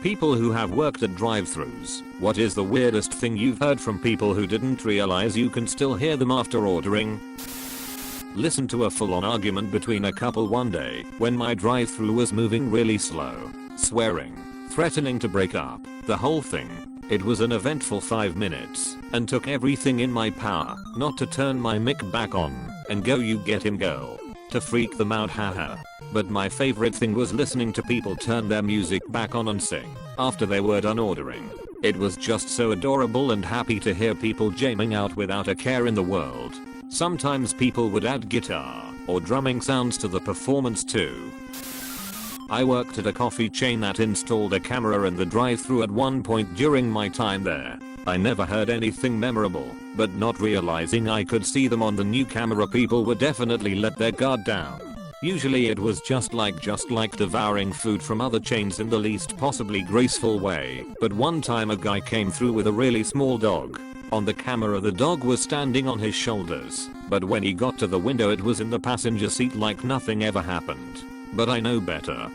People who have worked at drive-thrus, what is the weirdest thing you've heard from people who didn't realize you can still hear them after ordering? Listen to a full-on argument between a couple one day when my drive-thru was moving really slow, swearing, threatening to break up, the whole thing. It was an eventful 5 minutes and took everything in my power not to turn my mic back on and go "you get him girl" to freak them out, haha. But my favorite thing was listening to people turn their music back on and sing after they were done ordering. It was just so adorable and happy to hear people jamming out without a care in the world. Sometimes people would add guitar or drumming sounds to the performance too. I worked at a coffee chain that installed a camera in the drive-thru at one point during my time there. I never heard anything memorable, but not realizing I could see them on the new camera, people would definitely let their guard down. Usually it was just like devouring food from other chains in the least possibly graceful way, but one time a guy came through with a really small dog. On the camera the dog was standing on his shoulders, but when he got to the window it was in the passenger seat like nothing ever happened. But I know better.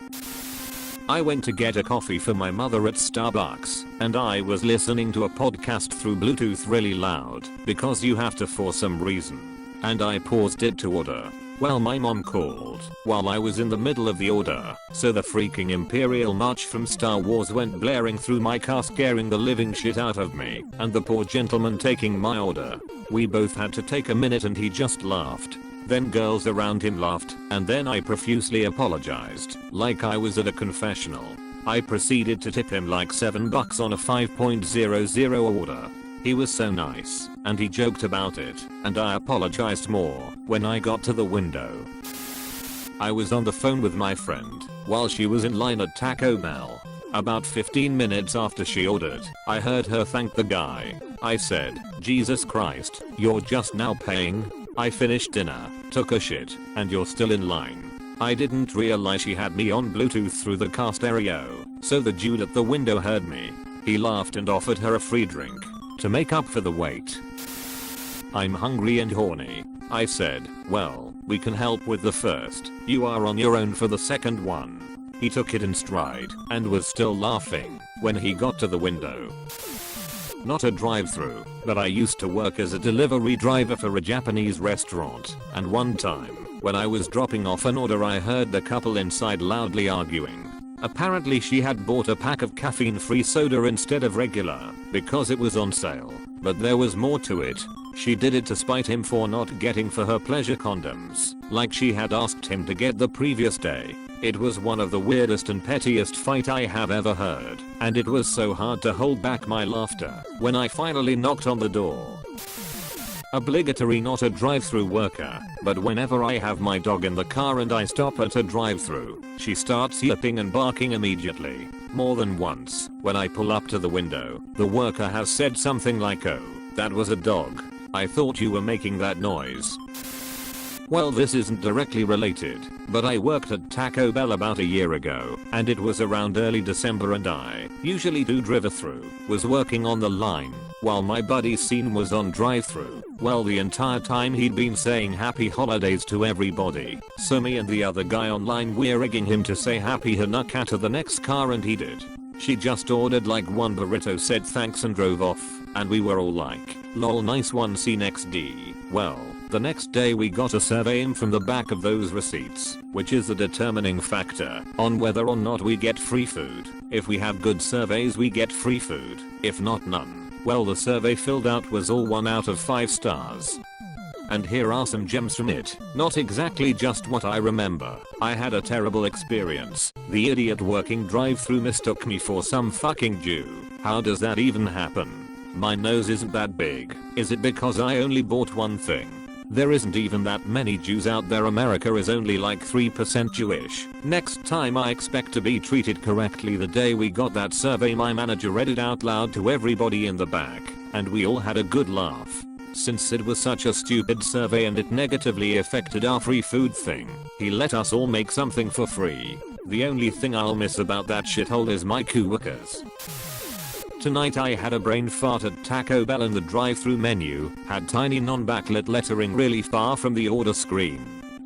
I went to get a coffee for my mother at Starbucks, and I was listening to a podcast through Bluetooth really loud, because you have to for some reason. And I paused it to order. Well, my mom called while I was in the middle of the order, so the freaking Imperial March from Star Wars went blaring through my car, scaring the living shit out of me and the poor gentleman taking my order. We both had to take a minute and he just laughed. Then girls around him laughed, and then I profusely apologized, like I was at a confessional. I proceeded to tip him like $7 on a 5.00 order. He was so nice, and he joked about it, and I apologized more when I got to the window. I was on the phone with my friend while she was in line at Taco Bell. About 15 minutes after she ordered, I heard her thank the guy. I said, "Jesus Christ, you're just now paying? I finished dinner, took a shit, and you're still in line." I didn't realize she had me on Bluetooth through the car stereo, so the dude at the window heard me. He laughed and offered her a free drink to make up for the wait. "I'm hungry and horny," I said. "Well, we can help with the first. You are on your own for the second one." He took it in stride and was still laughing when he got to the window. Not a drive-thru, but I used to work as a delivery driver for a Japanese restaurant, and one time, when I was dropping off an order, I heard the couple inside loudly arguing. Apparently she had bought a pack of caffeine-free soda instead of regular, because it was on sale, but there was more to it. She did it to spite him for not getting for her pleasure condoms, like she had asked him to get the previous day. It was one of the weirdest and pettiest fight I have ever heard, and it was so hard to hold back my laughter when I finally knocked on the door. Obligatory not a drive-thru worker, but whenever I have my dog in the car and I stop at a drive-thru, she starts yipping and barking immediately. More than once, when I pull up to the window, the worker has said something like, "Oh, that was a dog. I thought you were making that noise." Well, this isn't directly related, but I worked at Taco Bell about a year ago, and it was around early December, and I, usually do drive-thru, was working on the line while my buddy's scene was on drive-thru. Well, the entire time he'd been saying happy holidays to everybody, so me and the other guy online were egging him to say happy Hanukkah to the next car, and he did. She just ordered like one burrito, said thanks and drove off, and we were all like, "Lol, nice one, see next D." Well, the next day we got a survey in from the back of those receipts, which is the determining factor on whether or not we get free food. If we have good surveys we get free food, if not, none. Well, the survey filled out was all 1 out of 5 stars. And here are some gems from it. Not exactly just what I remember. I had a terrible experience. The idiot working drive-thru mistook me for some fucking Jew. How does that even happen? My nose isn't that big. Is it because I only bought one thing? There isn't even that many Jews out there. America is only like 3% Jewish. Next time I expect to be treated correctly. The day we got that survey, my manager read it out loud to everybody in the back, and we all had a good laugh. Since it was such a stupid survey and it negatively affected our free food thing, he let us all make something for free. The only thing I'll miss about that shithole is my coworkers. Tonight I had a brain fart at Taco Bell, and the drive-thru menu had tiny non-backlit lettering really far from the order screen.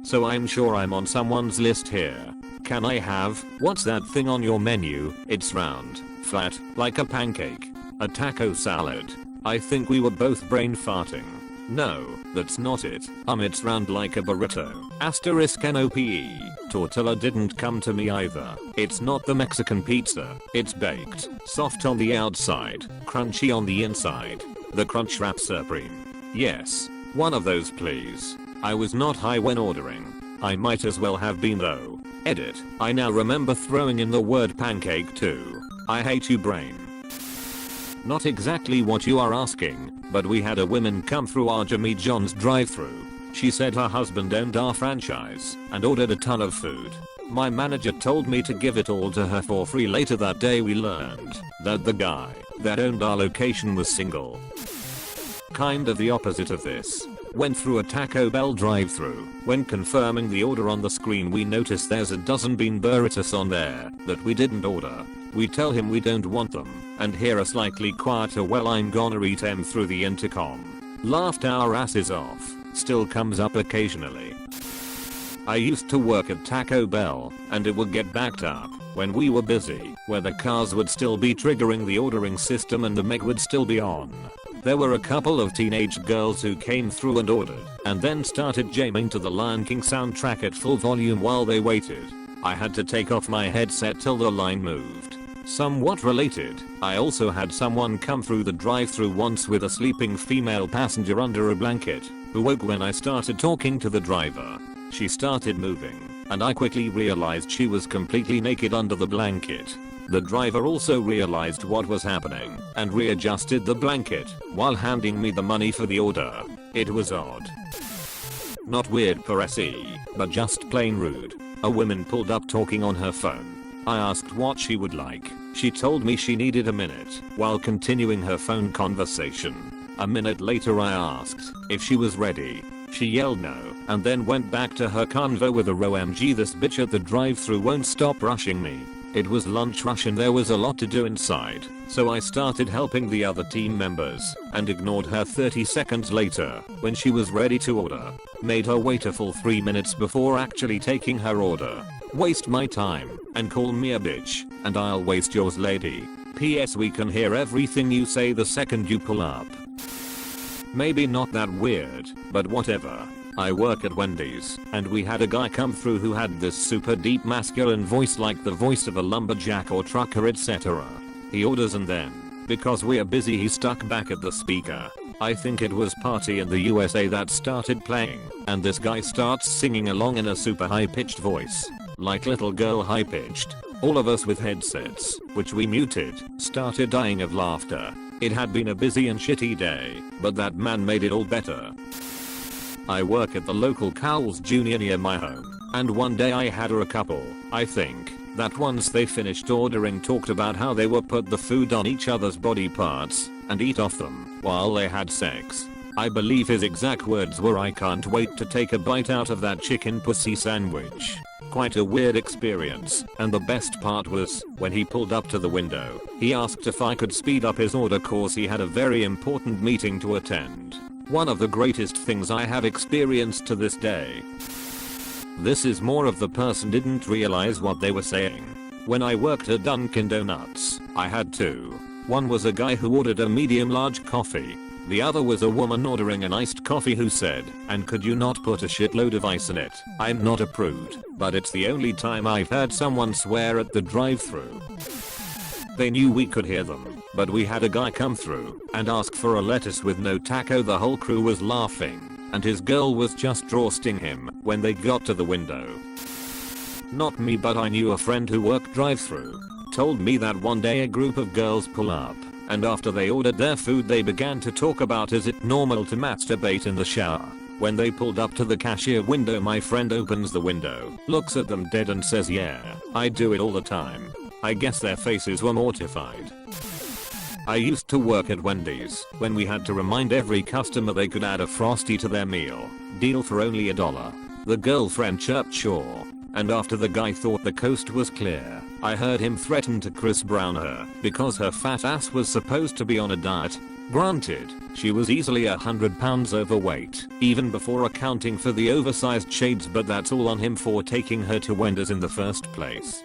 So I'm sure I'm on someone's list here. can I have, what's that thing on your menu? It's round, flat, like a pancake. A taco salad. I think we were both brain farting. No, that's not it. It's round like a burrito. *NOPE. Tortilla didn't come to me either. It's not the Mexican pizza. It's baked, soft on the outside, crunchy on the inside. The Crunch Wrap Supreme. Yes, one of those please. I was not high when ordering. I might as well have been though. Edit. I now remember throwing in the word pancake too. I hate you brain. Not exactly what you are asking, but we had a woman come through our Jimmy John's drive-thru. She said her husband owned our franchise and ordered a ton of food. My manager told me to give it all to her for free. Later that day we learned that the guy that owned our location was single. Kind of the opposite of this. Went through a Taco Bell drive-thru. When confirming the order on the screen we noticed there's a dozen bean burritos on there that we didn't order. We tell him we don't want them and hear a slightly quieter "well I'm gonna eat them" through the intercom. Laughed our asses off. Still comes up occasionally. I used to work at Taco Bell and it would get backed up when we were busy, where the cars would still be triggering the ordering system and the meg would still be on. There were a couple of teenage girls who came through and ordered and then started jamming to the Lion King soundtrack at full volume while they waited. I had to take off my headset till the line moved. Somewhat related, I also had someone come through the drive-thru once with a sleeping female passenger under a blanket, who woke when I started talking to the driver. She started moving, and I quickly realized she was completely naked under the blanket. The driver also realized what was happening and readjusted the blanket while handing me the money for the order. It was odd. Not weird per se, but just plain rude. A woman pulled up talking on her phone. I asked what she would like. She told me she needed a minute while continuing her phone conversation. A minute later I asked if she was ready. She yelled no and then went back to her convo with a "OMG, this bitch at the drive-thru won't stop rushing me." It was lunch rush and there was a lot to do inside, so I started helping the other team members and ignored her 30 seconds later when she was ready to order. Made her wait a full 3 minutes before actually taking her order. Waste my time and call me a bitch and I'll waste yours, lady. PS, we can hear everything you say the second you pull up. Maybe not that weird, but whatever. I work at Wendy's and we had a guy come through who had this super deep masculine voice like the voice of a lumberjack or trucker, etc. He orders and then, because we are busy, he stuck back at the speaker. I think it was Party in the USA that started playing and this guy starts singing along in a super high-pitched voice. Like little girl high-pitched. All of us with headsets, which we muted, started dying of laughter. It had been a busy and shitty day, but that man made it all better. I work at the local Cowles Jr. near my home, and one day I had a couple, I think, that once they finished ordering talked about how they would put the food on each other's body parts and eat off them while they had sex. I believe his exact words were, "I can't wait to take a bite out of that chicken pussy sandwich." Quite a weird experience, and the best part was when he pulled up to the window, he asked if I could speed up his order cause he had a very important meeting to attend. One of the greatest things I have experienced to this day. This is more of the person didn't realize what they were saying. When I worked at Dunkin' Donuts, I had two. One was a guy who ordered a medium large coffee. The other was a woman ordering an iced coffee who said, "And could you not put a shitload of ice in it?" I'm not a prude, but it's the only time I've heard someone swear at the drive-thru. They knew we could hear them, but we had a guy come through and ask for a lettuce with no taco. The whole crew was laughing, and his girl was just roasting him when they got to the window. Not me, but I knew a friend who worked drive-thru. Told me that one day a group of girls pull up, and after they ordered their food they began to talk about is it normal to masturbate in the shower. When they pulled up to the cashier window, my friend opens the window, looks at them dead and says, "Yeah, I do it all the time." I guess their faces were mortified. I used to work at Wendy's when we had to remind every customer they could add a Frosty to their meal. Deal for only $1. The girlfriend chirped sure, and after the guy thought the coast was clear, I heard him threaten to Chris Brown her because her fat ass was supposed to be on a diet. Granted, she was easily 100 pounds overweight, even before accounting for the oversized shades, but that's all on him for taking her to Wendy's in the first place.